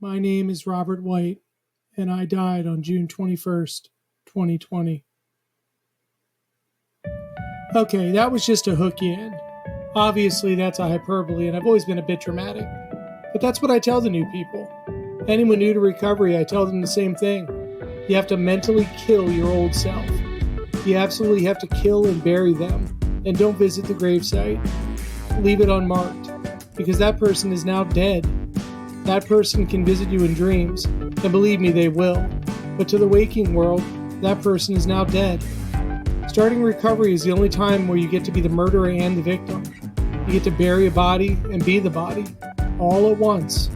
My name is Robert White, and I died on June 21st, 2020. Okay, that was just to hook you in. Obviously, that's a hyperbole, and I've always been a bit dramatic. But that's what I tell the new people. Anyone new to recovery, I tell them the same thing. You have to mentally kill your old self. You absolutely have to kill and bury them. And don't visit the gravesite. Leave it unmarked, because that person is now dead. That person can visit you in dreams, and believe me, they will. But to the waking world, that person is now dead. Starting recovery is the only time where you get to be the murderer and the victim. You get to bury a body and be the body, all at once.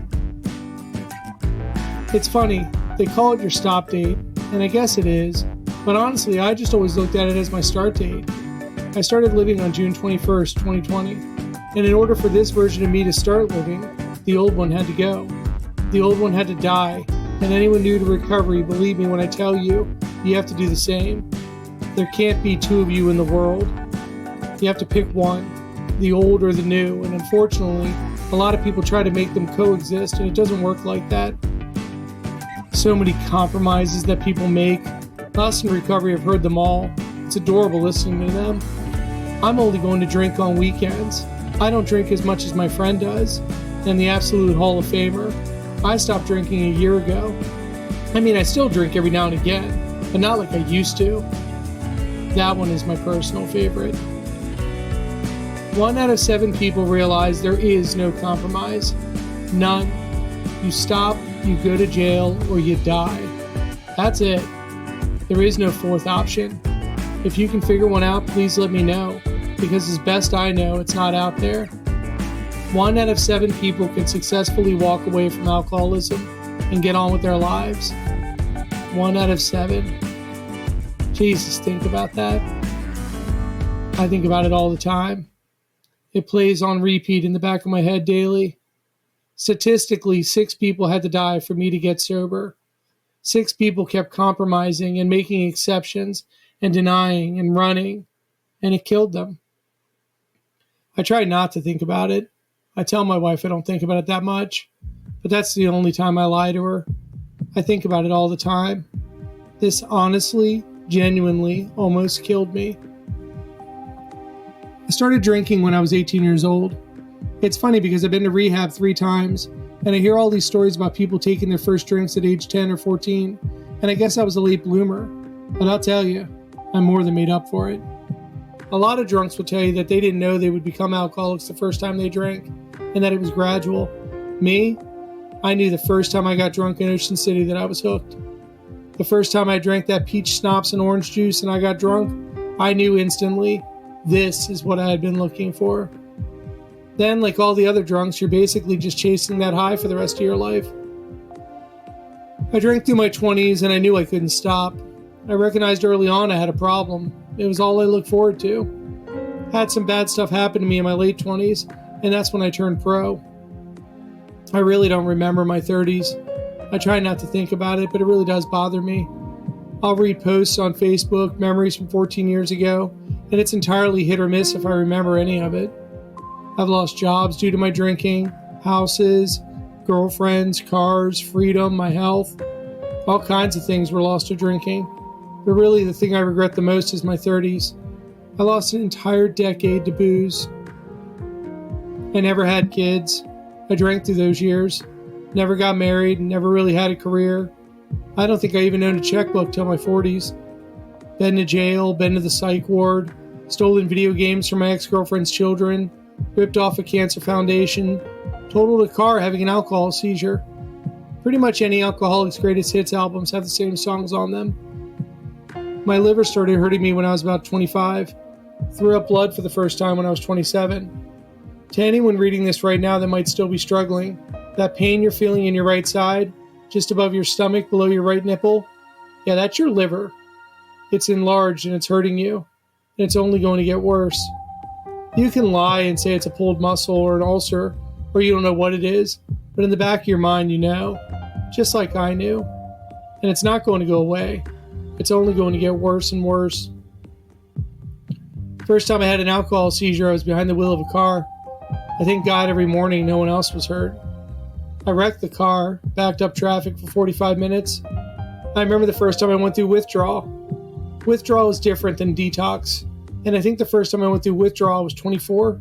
It's funny, they call it your stop date, and I guess it is, but honestly, I just always looked at it as my start date. I started living on June 21st, 2020, and in order for this version of me to start living, the old one had to go. The old one had to die, and anyone new to recovery, believe me when I tell you, you have to do the same. There can't be two of you in the world. You have to pick one, the old or the new, and unfortunately, a lot of people try to make them coexist, and it doesn't work like that. So many compromises that people make. Us in recovery have heard them all. It's adorable listening to them. I'm only going to drink on weekends. I don't drink as much as my friend does, and the absolute Hall of Famer. I stopped drinking a year ago. I mean, I still drink every now and again, but not like I used to. That one is my personal favorite. 1 out of 7 people realize there is no compromise. None. You stop, you go to jail, or you die. That's it. There is no fourth option. If you can figure one out, please let me know, because as best I know, it's not out there. 1 out of 7 people can successfully walk away from alcoholism and get on with their lives. 1 out of 7. Jesus, think about that. I think about it all the time. It plays on repeat in the back of my head daily. Statistically, 6 people had to die for me to get sober. 6 people kept compromising and making exceptions and denying and running, and it killed them. I try not to think about it. I tell my wife I don't think about it that much, but that's the only time I lie to her. I think about it all the time. This honestly, genuinely, almost killed me. I started drinking when I was 18 years old. It's funny because I've been to rehab 3 times, and I hear all these stories about people taking their first drinks at age 10 or 14, and I guess I was a late bloomer. But I'll tell you, I'm more than made up for it. A lot of drunks will tell you that they didn't know they would become alcoholics the first time they drank, and that it was gradual. Me? I knew the first time I got drunk in Ocean City that I was hooked. The first time I drank that peach schnapps and orange juice and I got drunk, I knew instantly, this is what I had been looking for. Then, like all the other drunks, you're basically just chasing that high for the rest of your life. I drank through my 20s and I knew I couldn't stop. I recognized early on I had a problem. It was all I looked forward to. Had some bad stuff happen to me in my late 20s, and that's when I turned pro. I really don't remember my 30s. I try not to think about it, but it really does bother me. I'll read posts on Facebook, memories from 14 years ago, and it's entirely hit or miss if I remember any of it. I've lost jobs due to my drinking, houses, girlfriends, cars, freedom, my health. All kinds of things were lost to drinking. But really, the thing I regret the most is my 30s. I lost an entire decade to booze. I never had kids. I drank through those years. Never got married, never really had a career. I don't think I even owned a checkbook till my 40s. Been to jail, been to the psych ward, stolen video games from my ex-girlfriend's children, ripped off a cancer foundation, totaled a car having an alcohol seizure. Pretty much any Alcoholics' Greatest Hits albums have the same songs on them. My liver started hurting me when I was about 25. Threw up blood for the first time when I was 27. To anyone reading this right now that might still be struggling, that pain you're feeling in your right side, just above your stomach, below your right nipple, yeah, that's your liver. It's enlarged and it's hurting you, and it's only going to get worse. You can lie and say it's a pulled muscle or an ulcer, or you don't know what it is, but in the back of your mind you know, just like I knew. And it's not going to go away. It's only going to get worse and worse. First time I had an alcohol seizure, I was behind the wheel of a car. I thank God every morning no one else was hurt. I wrecked the car, backed up traffic for 45 minutes. I remember the first time I went through withdrawal. Withdrawal is different than detox, and I think the first time I went through withdrawal I was 24.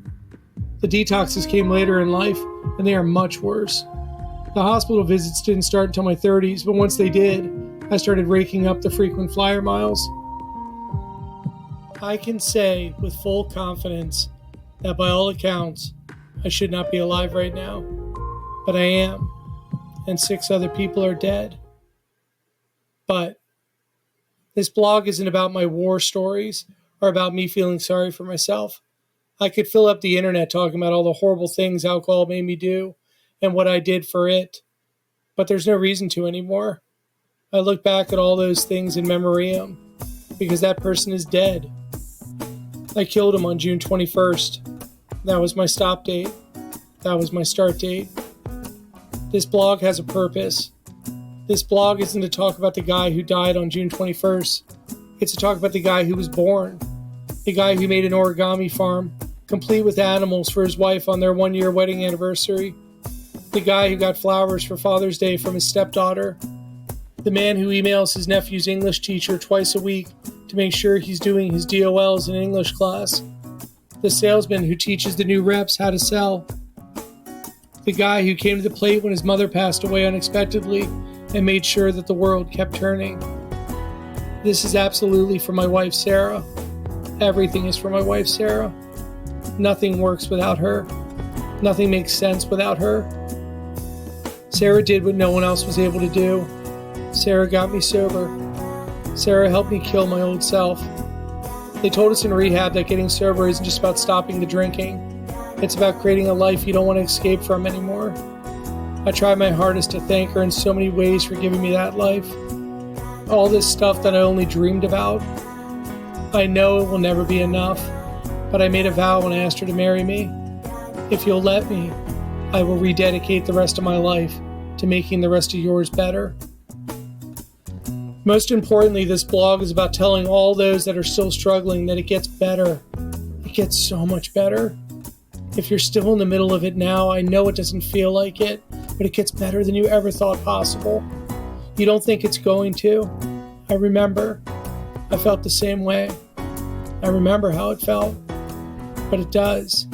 The detoxes came later in life, and they are much worse. The hospital visits didn't start until my 30s, but once they did, I started raking up the frequent flyer miles. I can say with full confidence that by all accounts, I should not be alive right now. But I am, and 6 other people are dead. But this blog isn't about my war stories or about me feeling sorry for myself. I could fill up the internet talking about all the horrible things alcohol made me do and what I did for it. But there's no reason to anymore. I look back at all those things in memoriam because that person is dead. I killed him on June 21st. That was my stop date. That was my start date. This blog has a purpose. This blog isn't to talk about the guy who died on June 21st. It's to talk about the guy who was born. The guy who made an origami farm, complete with animals for his wife on their 1-year wedding anniversary. The guy who got flowers for Father's Day from his stepdaughter. The man who emails his nephew's English teacher twice a week to make sure he's doing his DOLs in English class. The salesman who teaches the new reps how to sell. The guy who came to the plate when his mother passed away unexpectedly and made sure that the world kept turning. This is absolutely for my wife, Sarah. Everything is for my wife, Sarah. Nothing works without her. Nothing makes sense without her. Sarah did what no one else was able to do. Sarah got me sober. Sarah helped me kill my old self. They told us in rehab that getting sober isn't just about stopping the drinking. It's about creating a life you don't want to escape from anymore. I tried my hardest to thank her in so many ways for giving me that life. All this stuff that I only dreamed about. I know it will never be enough, but I made a vow when I asked her to marry me. If you'll let me, I will rededicate the rest of my life to making the rest of yours better. Most importantly, this blog is about telling all those that are still struggling that it gets better. It gets so much better. If you're still in the middle of it now, I know it doesn't feel like it, but it gets better than you ever thought possible. You don't think it's going to? I remember. I felt the same way. I remember how it felt, but it does.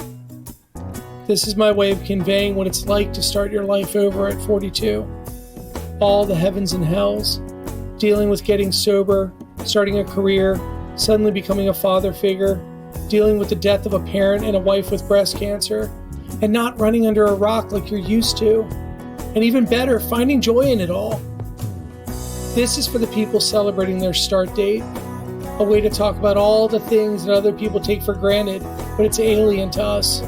This is my way of conveying what it's like to start your life over at 42. All the heavens and hells, dealing with getting sober, starting a career, suddenly becoming a father figure, dealing with the death of a parent and a wife with breast cancer, and not running under a rock like you're used to. And even better, finding joy in it all. This is for the people celebrating their start date, a way to talk about all the things that other people take for granted, but it's alien to us.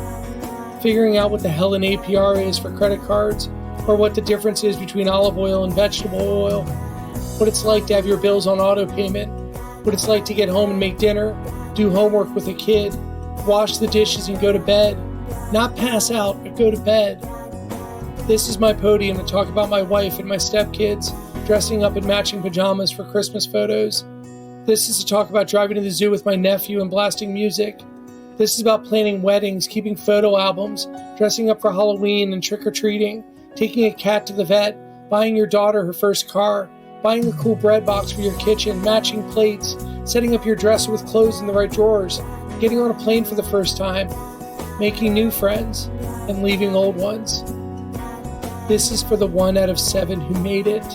Figuring out what the hell an APR is for credit cards, or what the difference is between olive oil and vegetable oil, what it's like to have your bills on auto payment, what it's like to get home and make dinner, do homework with a kid, wash the dishes and go to bed. Not pass out, but go to bed. This is my podium to talk about my wife and my stepkids dressing up in matching pajamas for Christmas photos. This is to talk about driving to the zoo with my nephew and blasting music. This is about planning weddings, keeping photo albums, dressing up for Halloween and trick-or-treating, taking a cat to the vet, buying your daughter her first car, buying a cool bread box for your kitchen, matching plates, setting up your dresser with clothes in the right drawers, getting on a plane for the first time, making new friends, and leaving old ones. This is for the 1 out of 7 who made it,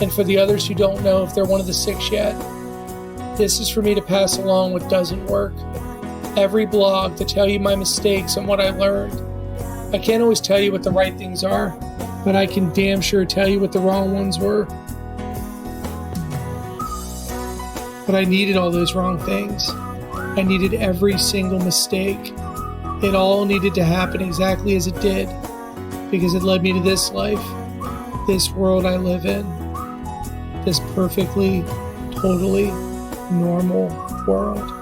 and for the others who don't know if they're one of the 6 yet. This is for me to pass along what doesn't work. Every blog to tell you my mistakes and what I learned. I can't always tell you what the right things are, but I can damn sure tell you what the wrong ones were. But I needed all those wrong things. I needed every single mistake. It all needed to happen exactly as it did, because it led me to this life, this world I live in, this perfectly, totally normal world.